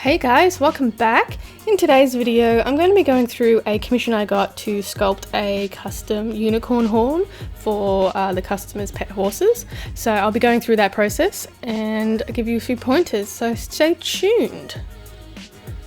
Hey guys, welcome back. In today's video I'm going to be going through a commission I got to sculpt a custom unicorn horn for the customer's pet horses. So I'll be going through that process and I'll give you a few pointers, so stay tuned.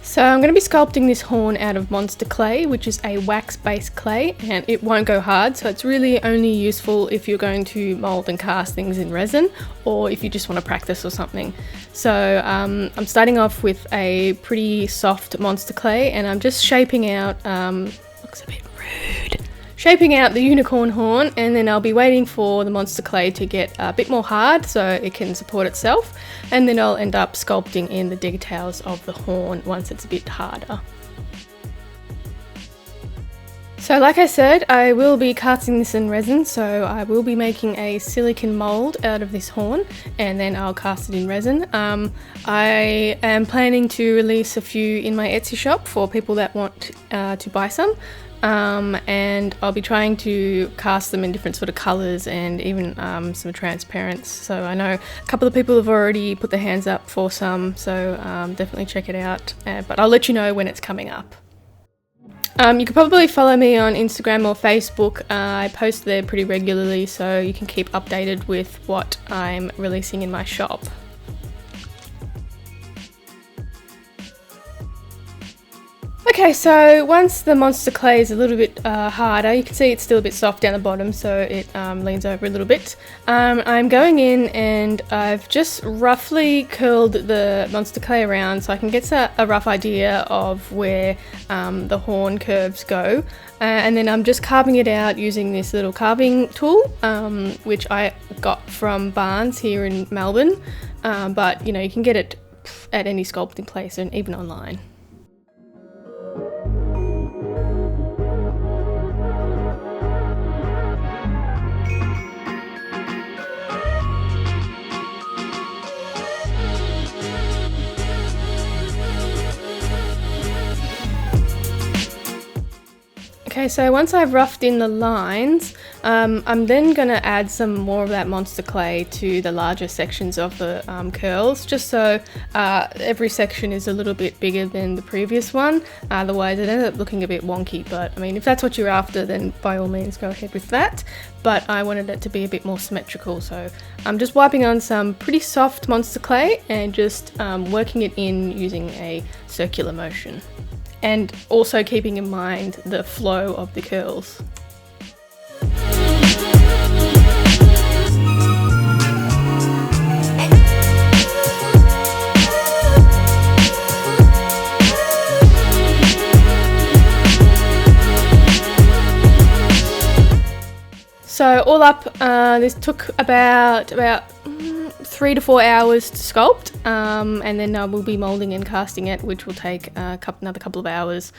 So I'm going to be sculpting this horn out of monster clay, which is a wax-based clay, and it won't go hard, so it's really only useful if you're going to mold and cast things in resin or if you just want to practice or something. So I'm starting off with a pretty soft monster clay and I'm just shaping out, looks a bit rude, shaping out the unicorn horn, and then I'll be waiting for the monster clay to get a bit more hard so it can support itself, and then I'll end up sculpting in the details of the horn once it's a bit harder. So like I said, I will be casting this in resin, so I will be making a silicone mold out of this horn and then I'll cast it in resin. I am planning to release a few in my Etsy shop for people that want to buy some. And I'll be trying to cast them in different sort of colours and even some transparents. So I know a couple of people have already put their hands up for some, so definitely check it out. But I'll let you know when it's coming up. You can probably follow me on Instagram or Facebook. I post there pretty regularly, so you can keep updated with what I'm releasing in my shop. Okay, so once the monster clay is a little bit harder, you can see it's still a bit soft down the bottom, so it leans over a little bit. I'm going in and I've just roughly curled the monster clay around so I can get a rough idea of where the horn curves go. And then I'm just carving it out using this little carving tool, which I got from Barnes here in Melbourne. But you know, you can get it at any sculpting place and even online. Okay, so once I've roughed in the lines, I'm then going to add some more of that monster clay to the larger sections of the curls, just so every section is a little bit bigger than the previous one. Otherwise it ended up looking a bit wonky, but I mean, if that's what you're after, then by all means go ahead with that. But I wanted it to be a bit more symmetrical, so I'm just wiping on some pretty soft monster clay and just working it in using a circular motion. And also keeping in mind the flow of the curls. So all up, this took about 3 to 4 hours to sculpt, and then we'll be moulding and casting it, which will take another couple of hours.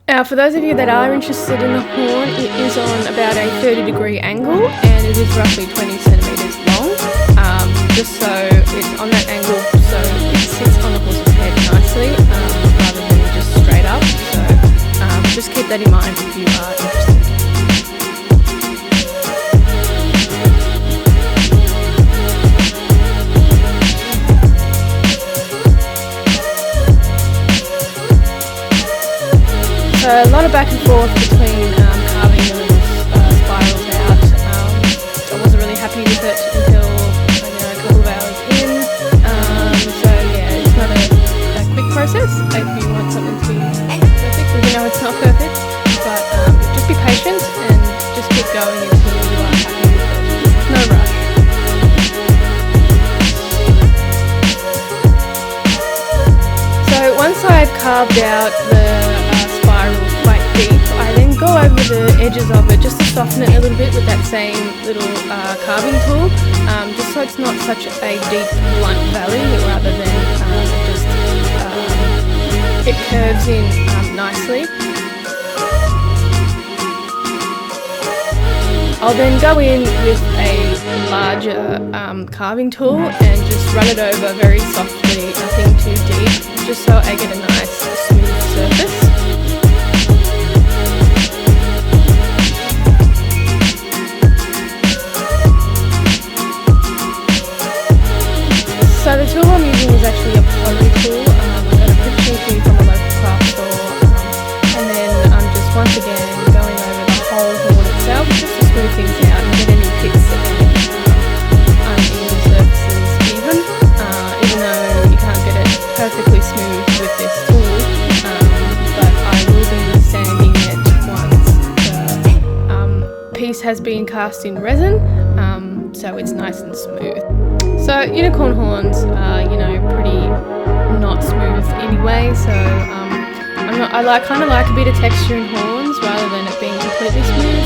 Now, for those of you that are interested in the horn, it is on about a 30-degree angle and it is roughly 20 centimetres long, just so it's on that angle so it sits on the horse's head nicely, rather than just straight up. So just keep that in mind if you are interested. So a lot of back and forth between carving the little spirals out. I wasn't really happy with it until a couple of hours in. So yeah, it's not a quick process if you want something to be perfect. You know, it's not perfect, but just be patient and just keep going until you are happy with it. No rush. So once I've carved out the quite deep, I then go over the edges of it just to soften it a little bit with that same little carving tool, just so it's not such a deep blunt valley, rather than just it curves in nicely. I'll then go in with a larger carving tool and just run it over very softly, nothing too deep, just so I get a nice smooth surface. So the tool I'm using is actually a pottery tool. once again going over the whole horn itself just to smooth things out and get any pits and uneven surfaces even. Even though you can't get it perfectly smooth with this tool, but I will be sanding it once the piece has been cast in resin, so it's nice and smooth. So unicorn horns are, pretty not smooth anyway, so I kind of like a bit of texture in horns rather than it being completely smooth.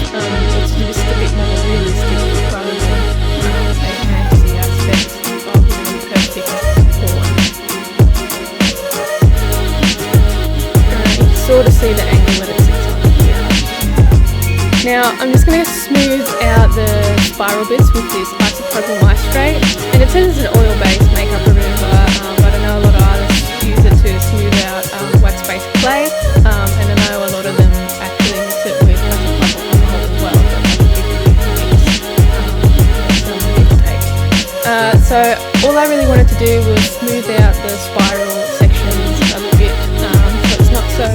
It's just a bit more realistic rather than a fantasy aspect of a perfect horn. You can sort of see the angle that it sits on here. Now I'm just going to smooth out the spiral bits with this isopropyl maestrate, and it says it's an oil-based makeup remover, but I know a lot of artists use it to smooth out wax-based clay, and I know a lot of them actually mix it with isopropyl alcohol as well. So all I really wanted to do was smooth out the spiral sections a bit, so it's not so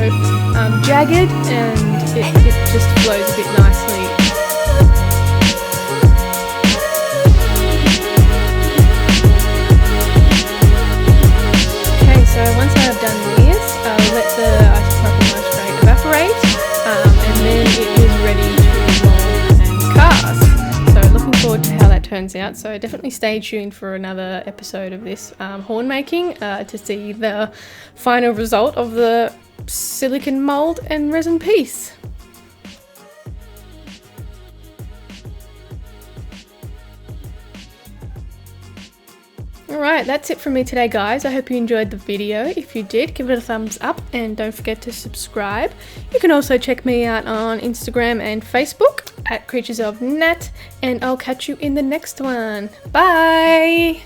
jagged, and it just flows a bit nicely. Okay, so once I have done this, I'll let the isopropyl maestrate evaporate, and then it is ready to mold and cast. So looking forward to how that turns out. So definitely stay tuned for another episode of this horn making to see the final result of the silicone mold and resin piece. Alright, that's it from me today, guys. I hope you enjoyed the video. If you did, give it a thumbs up and don't forget to subscribe. You can also check me out on Instagram and Facebook at Creatures of Nat, and I'll catch you in the next one. Bye!